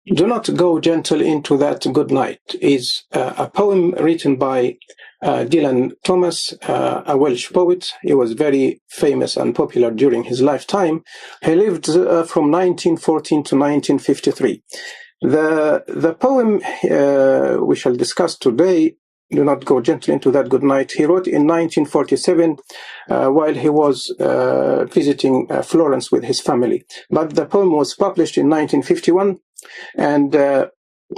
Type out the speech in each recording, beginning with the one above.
Do Not Go Gentle Into That Good Night is a poem written by Dylan Thomas, a Welsh poet. He was very famous and popular during his lifetime. He lived from 1914 to 1953. The poem we shall discuss today, Do Not Go Gentle Into That Good Night, he wrote in 1947 while he was visiting Florence with his family. But the poem was published in 1951, and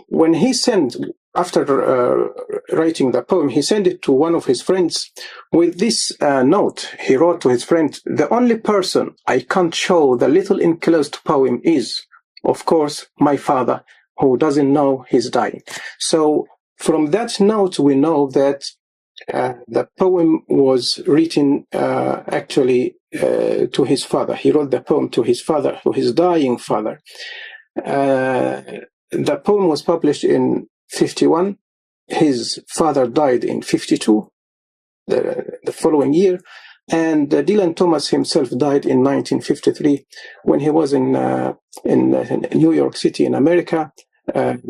when he sent, after writing the poem, he sent it to one of his friends with this note. He wrote to his friend, "The only person I can't show the little enclosed poem is, of course, my father, who doesn't know he's dying." So from that note, we know that the poem was written actually to his father. He wrote the poem to his father, to his dying father. The poem was published in 51. His father died in 52, the following year. And Dylan Thomas himself died in 1953 when he was in New York City in America,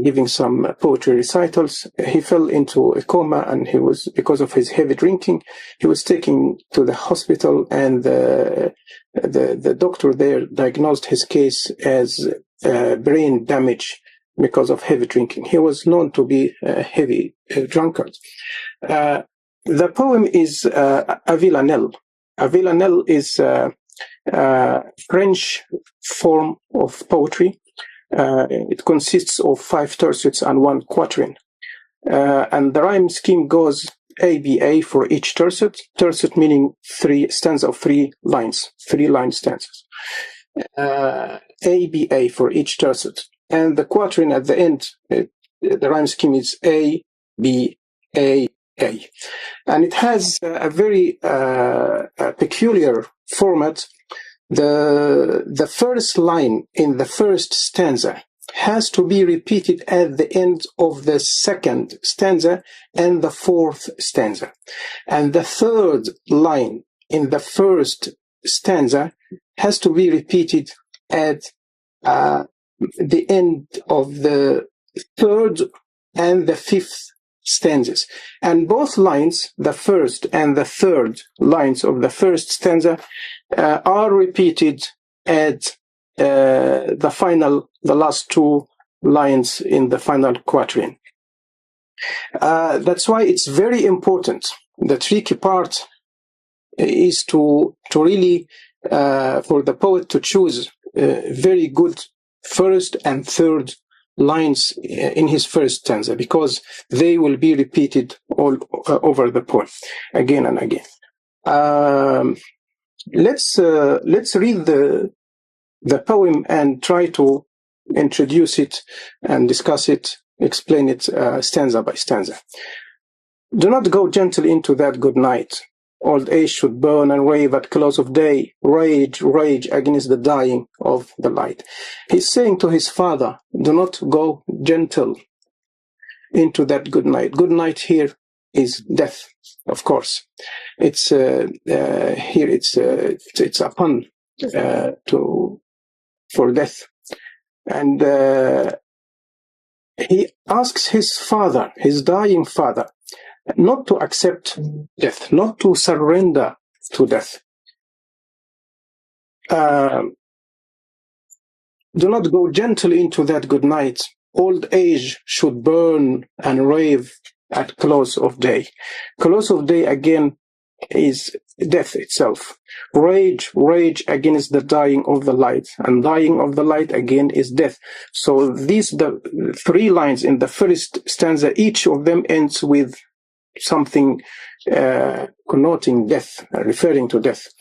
giving some poetry recitals. He fell into a coma, and because of his heavy drinking, he was taken to the hospital, and the doctor there diagnosed his case as brain damage because of heavy drinking. He was known to be a heavy drunkard. The poem is a villanelle. A villanelle is a French form of poetry. It consists of 5 tercets and 1 quatrain. And the rhyme scheme goes ABA for each tercet. Tercet meaning 3 stanza of 3 lines, 3-line stanzas. ABA for each tercet. And the quatrain at the end, the rhyme scheme is A, B, A, A. And it has a very peculiar format. The first line in the first stanza has to be repeated at the end of the second stanza and the fourth stanza. And the third line in the first stanza has to be repeated at the end of the third and the fifth stanzas. And both lines, the first and the third lines of the first stanza, are repeated at the last 2 lines in the final quatrain. That's why it's very important. The tricky part is to really, for the poet to choose very good first and third lines in his first stanza, because they will be repeated all over the poem again and again. Let's read the poem and try to introduce it and discuss it, explain it stanza by stanza. Do not go gentle into that good night. Old age should burn and rave at close of day. Rage, rage against the dying of the light. He's saying to his father, do not go gentle into that good night. Good night here is death, of course. It's here. It's a pun for death, and he asks his father, his dying father, not to accept death, not to surrender to death. Do not go gentle into that good night. Old age should burn and rave at close of day. Close of day again is death itself. Rage, rage against the dying of the light, and dying of the light again is death. So the 3 lines in the first stanza, each of them ends with something connoting death, referring to death.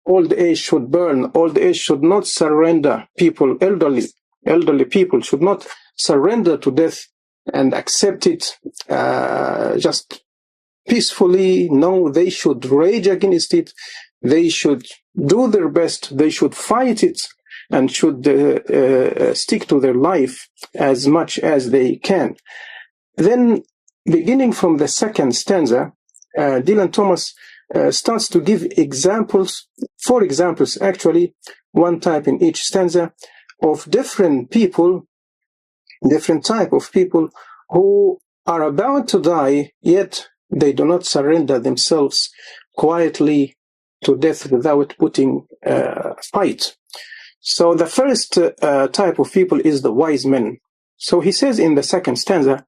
Old age should burn. Old age should not surrender. People, elderly people should not surrender to death and accept it just peacefully. No, they should rage against it. They should do their best. They should fight it and should stick to their life as much as they can. Then, beginning from the second stanza, Dylan Thomas starts to give examples, 4 examples actually, 1 type in each stanza, of different people, different type of people who are about to die, yet they do not surrender themselves quietly to death without putting fight. So the first type of people is the wise men. So he says in the second stanza,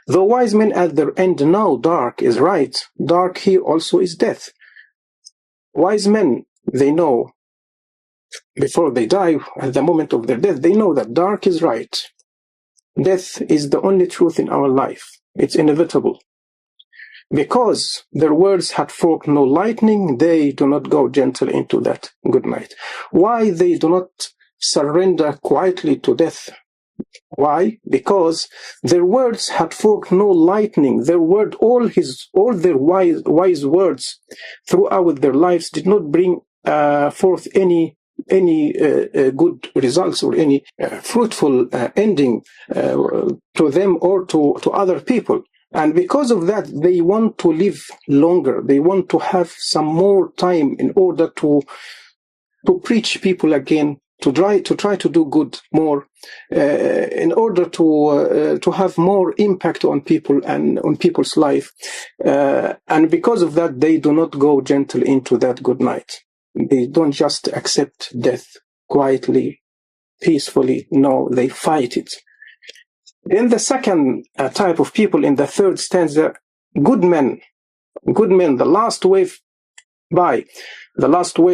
the wise men at their end know dark is right, dark here also is death. Wise men, they know before they die, at the moment of their death, they know that dark is right. Death is the only truth in our life. It's inevitable. Because their words had forked no lightning, they do not go gentle into that good night. Why they do not surrender quietly to death? Why? Because their words had forked no lightning. Their word, all their wise words throughout their lives did not bring forth any good results or any fruitful ending to them or to other people. And because of that, they want to live longer. They want to have some more time in order to preach people again, to try to do good more, in order to have more impact on people and on people's life. And because of that, they do not go gentle into that good night. They don't just accept death quietly, peacefully. No, they fight it. Then the second type of people in the third stanza, good men, the last wave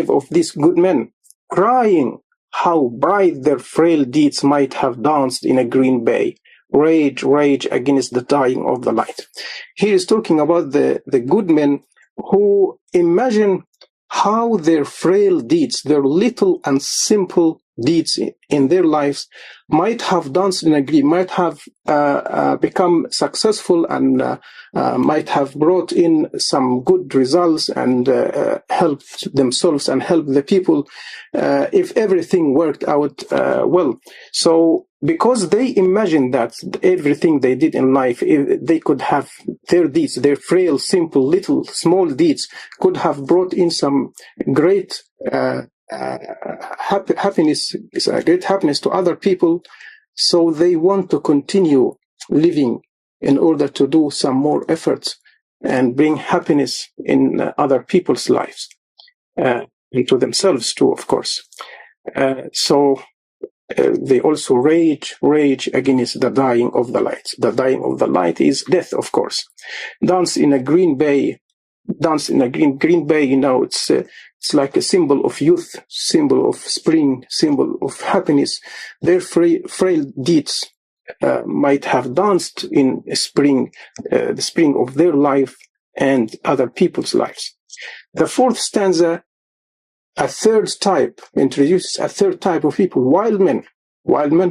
of these good men, crying how bright their frail deeds might have danced in a green bay, rage against the dying of the light. He is talking about the good men who imagine how their frail deeds, their little and simple deeds in their lives might have danced in a green, might have become successful and might have brought in some good results and helped themselves and helped the people if everything worked out well. So because they imagine that everything they did in life, they could have their deeds, their frail, simple, little, small deeds could have brought in some great happiness, great happiness to other people. So they want to continue living in order to do some more efforts and bring happiness in other people's lives, and to themselves too, of course. So they also rage against the dying of the light. The dying of the light is death, of course. Dance in a green bay, you know, it's like a symbol of youth, symbol of spring, symbol of happiness. Their frail deeds might have danced in spring, the spring of their life and other people's lives. The fourth stanza, introduces a third type of people, wild men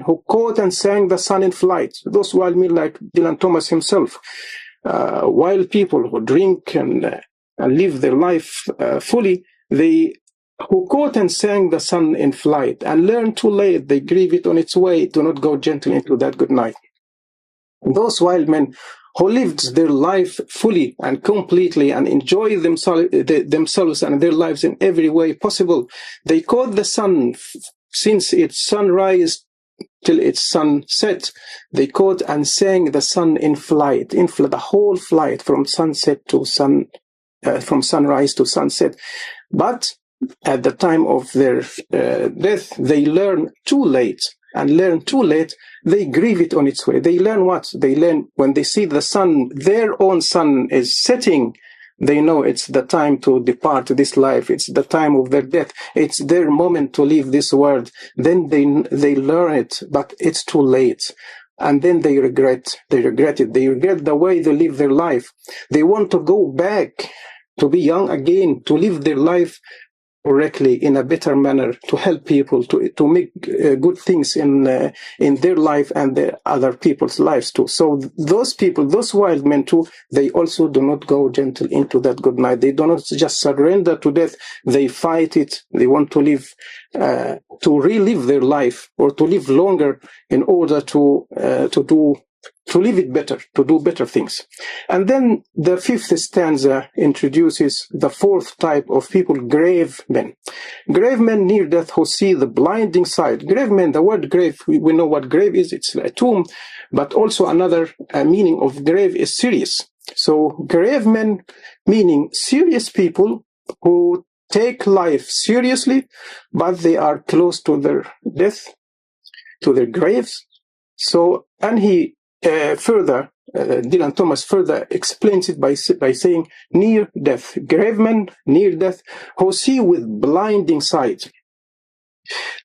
who caught and sang the sun in flight. Those wild men like Dylan Thomas himself, wild people who drink and live their life fully, who caught and sang the sun in flight and learn too late, they grieve it on its way, do not go gentle into that good night. Those wild men who lived their life fully and completely and enjoy themselves and their lives in every way possible. They caught the sun since its sunrise till its sunset. They caught and sang the sun in flight, the whole flight from sunset to from sunrise to sunset. But at the time of their death, they learn too late. And learn too late, they grieve it on its way. They learn what? They learn when they see the sun, their own sun is setting, they know it's the time to depart this life. It's the time of their death. It's their moment to leave this world. Then they learn it, but it's too late. And then they regret it. They regret the way they live their life. They want to go back to be young again, to live their life correctly in a better manner, to help people, to make good things in their life and the other people's lives too. So those people, those wild men too, they also do not go gentle into that good night. They do not just surrender to death. They fight it. They want to live, to relive their life or to live longer in order to do to live it better, to do better things. And then the fifth stanza introduces the fourth type of people, grave men. Grave men near death who see the blinding sight. Grave men, the word grave, we know what grave is, it's a tomb, but also another meaning of grave is serious. So grave men meaning serious people who take life seriously, but they are close to their death, to their graves. So, and he Dylan Thomas further explains it by saying near death, grave men near death who see with blinding sight.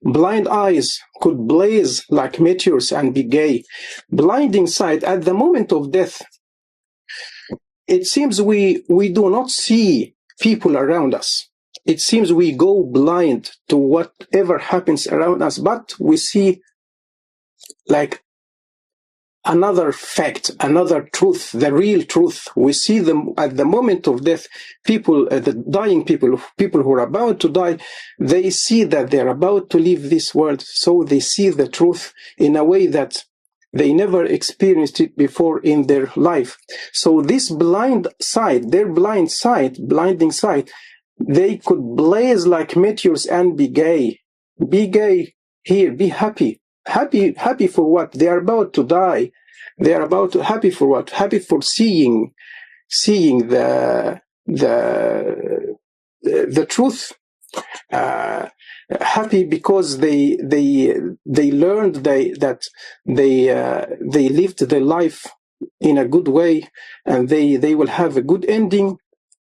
Blind eyes could blaze like meteors and be gay. Blinding sight at the moment of death. It seems we do not see people around us. It seems we go blind to whatever happens around us, but we see like another fact, another truth, the real truth. We see them at the moment of death. People, the dying people who are about to die, they see that they're about to leave this world. So they see the truth in a way that they never experienced it before in their life. So this blind sight, their blinding sight, they could blaze like meteors and be gay. Be gay here, be happy. Happy for what? They are about to die. They are about to, happy for what? Happy for seeing the truth. Happy because they learned that they lived their life in a good way, and they will have a good ending.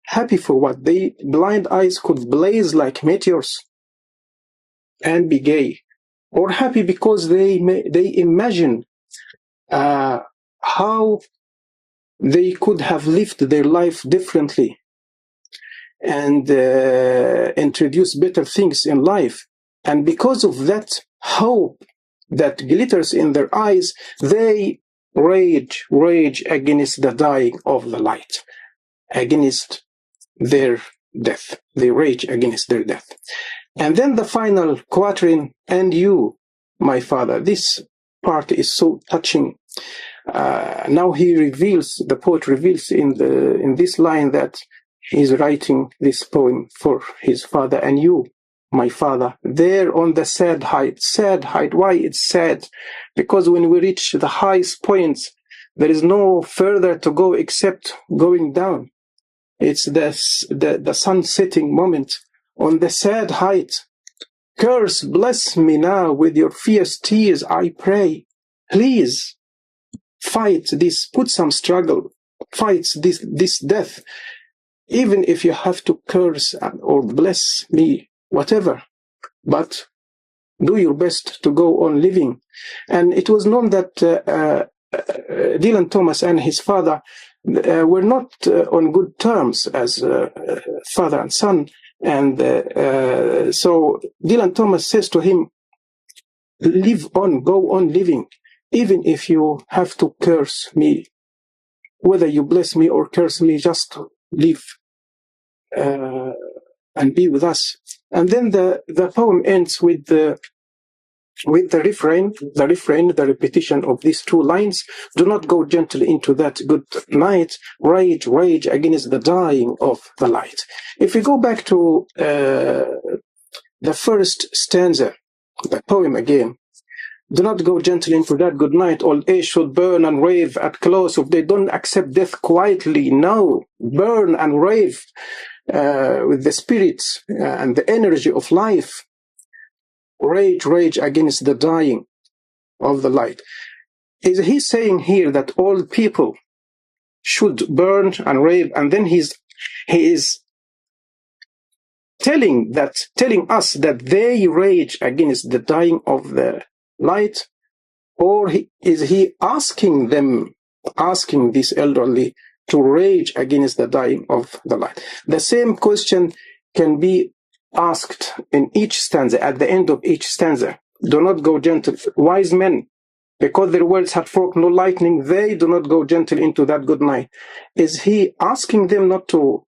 Happy for what? They blind eyes could blaze like meteors and be gay. Or happy because they imagine how they could have lived their life differently and introduce better things in life. And because of that hope that glitters in their eyes, they rage against the dying of the light, against their death. They rage against their death. And then the final quatrain, and you, my father. This part is so touching. Now the poet reveals in this line that he's writing this poem for his father. And you, my father, there on the sad height. Why it's sad? Because when we reach the highest points, there is no further to go except going down. It's the sun setting moment. On the sad height, curse, bless me now with your fierce tears, I pray. Please fight this, put some struggle, fight this death, even if you have to curse or bless me, whatever. But do your best to go on living. And it was known that Dylan Thomas and his father were not on good terms as father and son. And so Dylan Thomas says to him, live on, go on living, even if you have to curse me. Whether you bless me or curse me, just live and be with us. And then the poem ends with the refrain, the repetition of these two lines. Do not go gently into that good night, rage against the dying of the light. If we go back to the first stanza, the poem again, do not go gently into that good night, old age should burn and rave at close of day. Don't accept death quietly, no, burn and rave with the spirits and the energy of life. Rage against the dying of the light. Is he saying here that all people should burn and rave, and then he is telling us that they rage against the dying of the light? Or is he asking this elderly to rage against the dying of the light? The same question can be asked in each stanza, at the end of each stanza. Do not go gentle. Wise men, because their words had forked no lightning, they do not go gentle into that good night. Is he asking them not to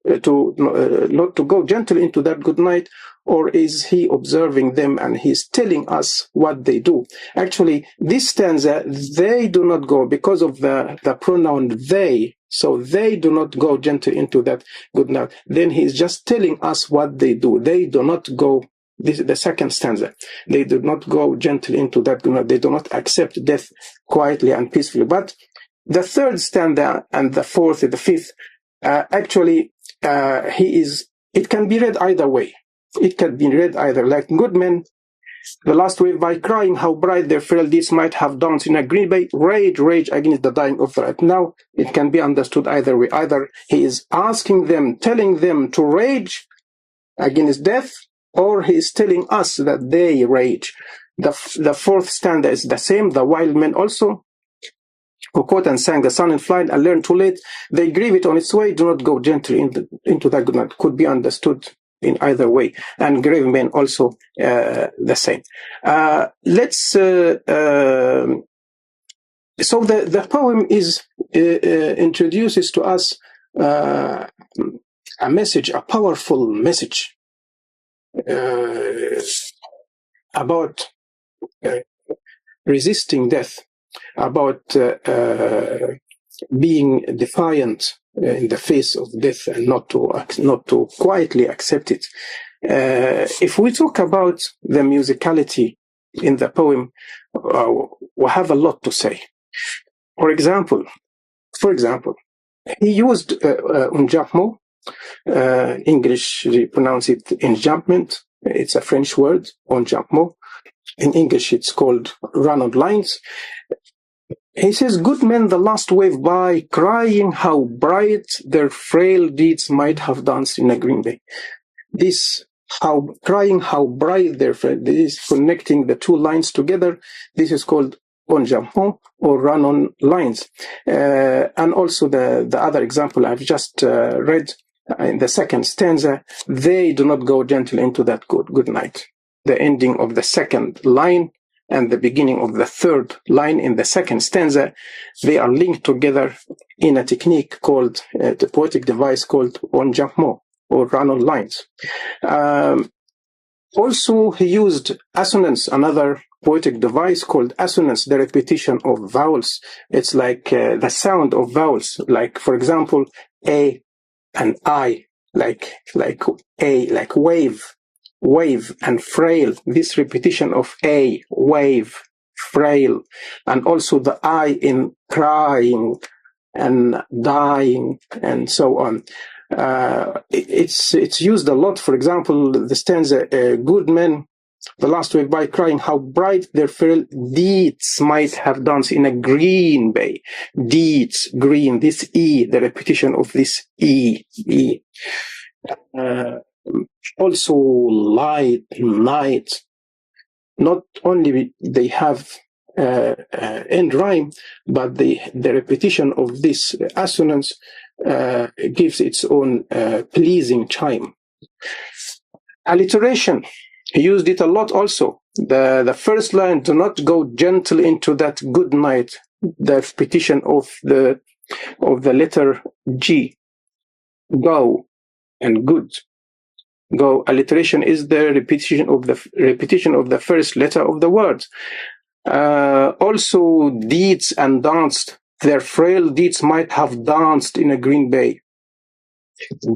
not to go gently into that good night, or is he observing them and he's telling us what they do? Actually, this stanza, they do not go because of the pronoun they. So they do not go gently into that good night. Then he's just telling us what they do. They do not go. This is the second stanza. They do not go gently into that good night. They do not accept death quietly and peacefully. But the third stanza and the fourth and the fifth, it can be read either way. It can be read either like good men, the last wave by crying how bright their frail deeds might have danced in a green bay, rage against the dying of the earth. Now, it can be understood either way. Either he is asking them, telling them to rage against death, or he is telling us that they rage. The fourth stanza is the same. The wild men also, who caught and sang the sun in flight and learned too late, they grieve it on its way, do not go gently into that good night. Could be understood in either way. And grave men also the same. So the poem introduces to us a message, a powerful message about resisting death, about being defiant in the face of death and not to quietly accept it. If we talk about the musicality in the poem, we have a lot to say. For example, he used enjambment. English, we pronounce it enjambment. It's a French word, enjambment. In English, it's called run on lines. He says, good men the last wave by, crying how bright their frail deeds might have danced in a green bay. Crying how bright their frail deeds, connecting the two lines together. This is called enjambment or run on lines. And also the other example I've just read in the second stanza, they do not go gently into that good night. The ending of the second line and the beginning of the third line in the second stanza, they are linked together in a technique called, the poetic device called enjambment or run on lines. Also, he used assonance, another poetic device called assonance, the repetition of vowels. It's like the sound of vowels, like, for example, A and I, like A, like wave and frail, this repetition of A, wave, frail, and also the I in crying and dying and so on. It's used a lot. For example, the stanza, good men, the last wave by crying how bright their frail deeds might have danced in a green bay. Deeds, green, this E, the repetition of this E. Also light, night. Not only they have end rhyme, but the repetition of this assonance gives its own pleasing chime. Alliteration, he used it a lot also. The first line, do not go gently into that good night. The repetition of the letter G, go and good. Go. Alliteration is the repetition of the first letter of the word. Also, deeds and danced. Their frail deeds might have danced in a green bay.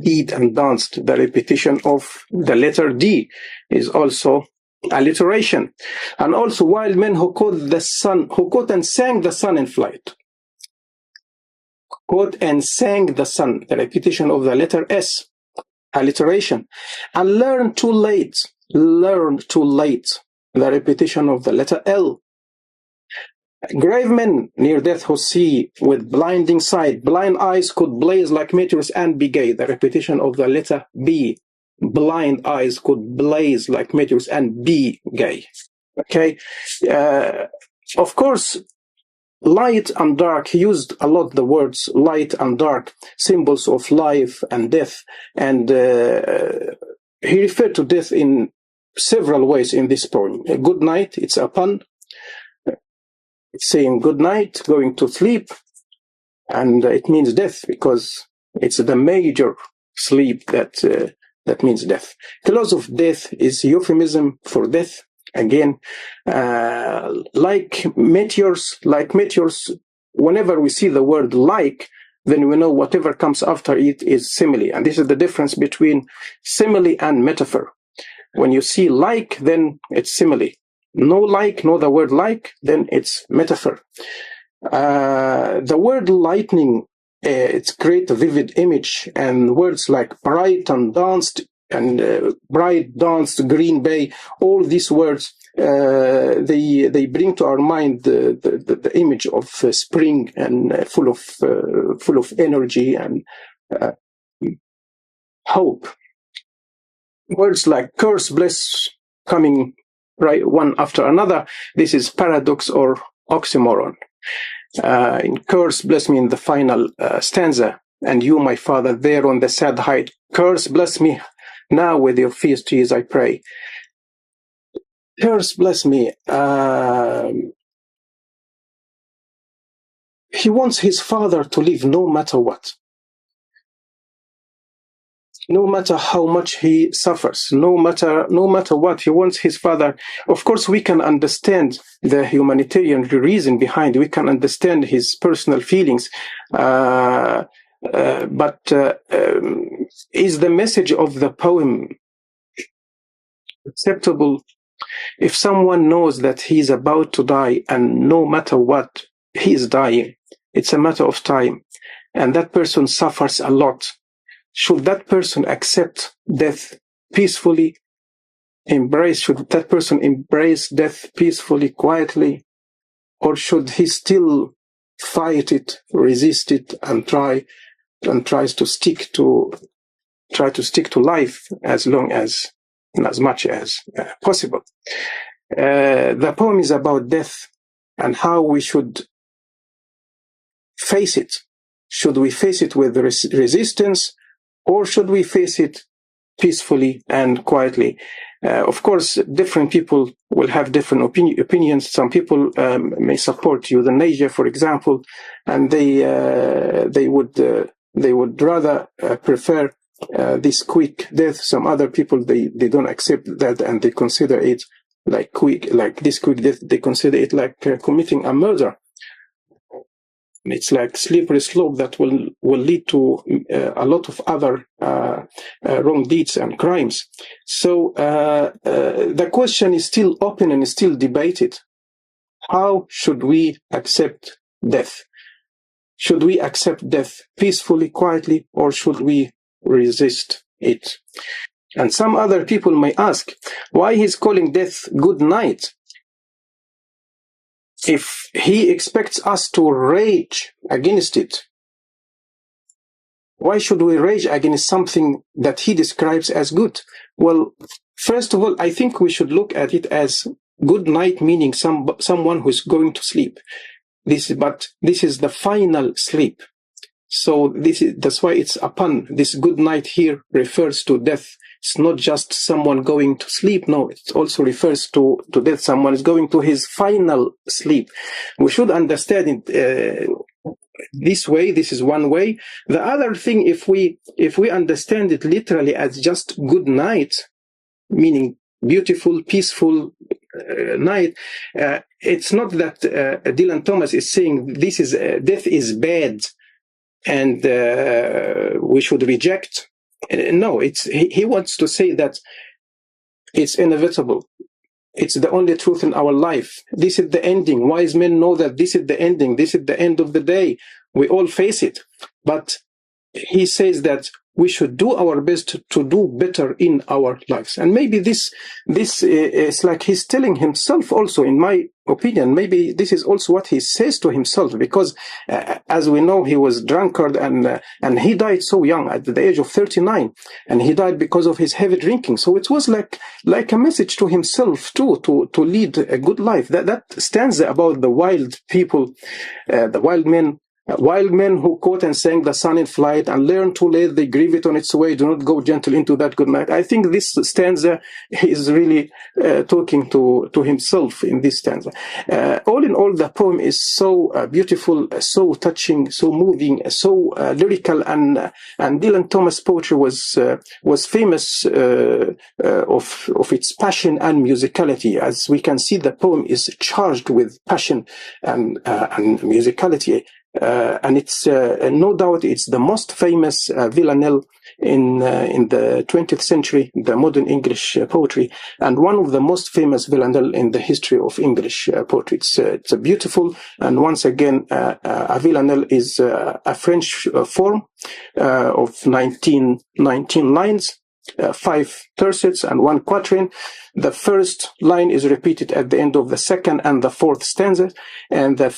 Deed and danced. The repetition of the letter D is also alliteration. And also, wild men who caught and sang the sun in flight. Caught and sang the sun. The repetition of the letter S. Alliteration. And learn too late. The repetition of the letter L. Grave men near death who see with blinding sight, blind eyes could blaze like meteors and be gay. The repetition of the letter B. Blind eyes could blaze like meteors and be gay. Okay. Of course, light and dark, he used a lot the words light and dark, symbols of life and death. And he referred to death in several ways in this poem. A good night, it's a pun. It's saying good night, going to sleep. And it means death because it's the major sleep, that means death. Close of death is euphemism for death. Again, like meteors, whenever we see the word like, then we know whatever comes after it is simile. And this is the difference between simile and metaphor. When you see like, then it's simile. No like, no the word like, then it's metaphor. The word lightning, it's create a vivid image, and words like bright and danced, green bay, all these words, they bring to our mind the image of spring and full of energy and hope. Words like curse, bless, coming right one after another, this is paradox or oxymoron. In curse, bless me in the final stanza, and you, my father, there on the sad height, curse, bless me now with your fierce tears, I pray. Curse, bless me. He wants his father to live no matter what. No matter how much he suffers, no matter what, he wants his father. Of course, we can understand the humanitarian reason behind it. We can understand his personal feelings. But is the message of the poem acceptable? If someone knows that he's about to die, and no matter what, he is dying, it's a matter of time, and that person suffers a lot, should that person accept death peacefully? Should that person embrace death peacefully, quietly? Or should he still fight it, resist it, and try to stick to life as much as possible? The poem is about death and how we should face it. Should we face it with resistance, or should we face it peacefully and quietly? Of course, different people will have different opinions. Some people may support euthanasia, for example, and they would rather prefer this quick death. Some other people they don't accept that, and they consider it like this quick death. They consider it like committing a murder. It's like slippery slope that will lead to a lot of other wrong deeds and crimes. So the question is still open and is still debated. How should we accept death? Should we accept death peacefully, quietly, or should we resist it? And some other people may ask, why he's calling death good night? If he expects us to rage against it, why should we rage against something that he describes as good? Well, first of all, I think we should look at it as good night, meaning someone who's going to sleep. This is the final sleep. So that's why it's a pun. This good night here refers to death. It's not just someone going to sleep. No, it also refers to death. Someone is going to his final sleep. We should understand it this way. This is one way. The other thing, if we understand it literally as just good night, meaning beautiful, peaceful night, it's not that Dylan Thomas is saying this is death is bad and we should reject. No, he wants to say that it's inevitable. It's the only truth in our life. This is the ending. Wise men know that this is the ending. This is the end of the day. We all face it. But he says that we should do our best to do better in our lives. And maybe this is like he's telling himself also, in my opinion. Maybe this is also what he says to himself, because as we know, he was drunkard and he died so young at the age of 39, and he died because of his heavy drinking. So it was like a message to himself too, to lead a good life. That stanza about the wild people, the wild men, Wild men who caught and sang the sun in flight and learned too late, they grieve it on its way, do not go gentle into that good night. I think this stanza is really talking to himself in this stanza. All in all, the poem is so beautiful, so touching, so moving, so lyrical, and Dylan Thomas' poetry was famous of its passion and musicality. As we can see, the poem is charged with passion and musicality. And it's no doubt it's the most famous villanelle in the 20th century, the modern English poetry, and one of the most famous villanelle in the history of English poetry. It's a beautiful, and once again, a villanelle is a French form of 19 lines. 5 tercets and 1 quatrain. The first line is repeated at the end of the second and the fourth stanza, and the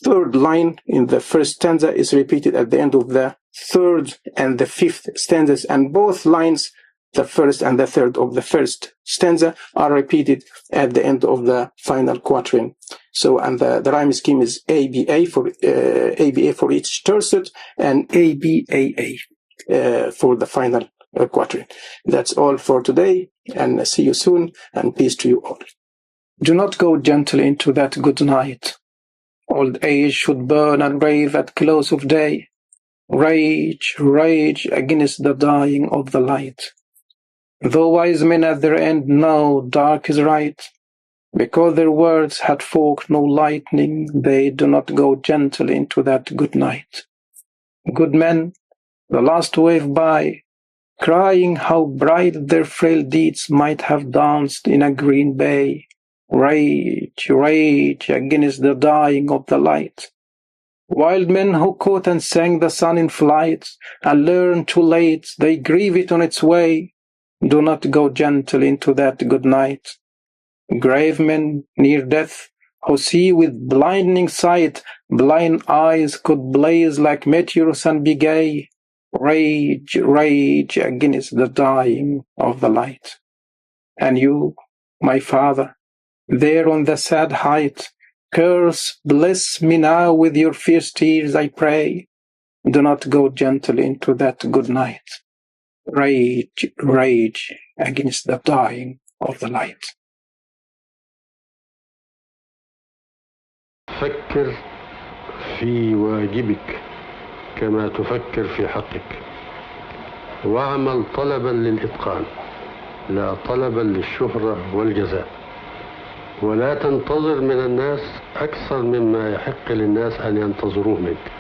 third line in the first stanza is repeated at the end of the third and the fifth stanzas, and both lines, the first and the third of the first stanza, are repeated at the end of the final quatrain. So, and the rhyme scheme is ABA for each tercet and ABAA for the final quatrain. That's all for today, and see you soon, and peace to you all. Do not go gently into that good night. Old age should burn and rave at close of day. Rage, rage against the dying of the light. Though wise men at their end know dark is right, because their words had forked no lightning, they do not go gently into that good night. Good men, the last wave by, crying how bright their frail deeds might have danced in a green bay. Rage, rage against the dying of the light. Wild men who caught and sang the sun in flight, and learned too late, they grieve it on its way. Do not go gently into that good night. Grave men near death, who see with blinding sight, blind eyes could blaze like meteors and be gay. Rage, rage against the dying of the light. And you, my father, there on the sad height, curse, bless me now with your fierce tears, I pray. Do not go gently into that good night. Rage, rage against the dying of the light. فكر في واجبك كما تفكر في حقك، واعمل طلبا للإتقان لا طلبا للشهرة والجزاء، ولا تنتظر من الناس أكثر مما يحق للناس أن ينتظروه منك.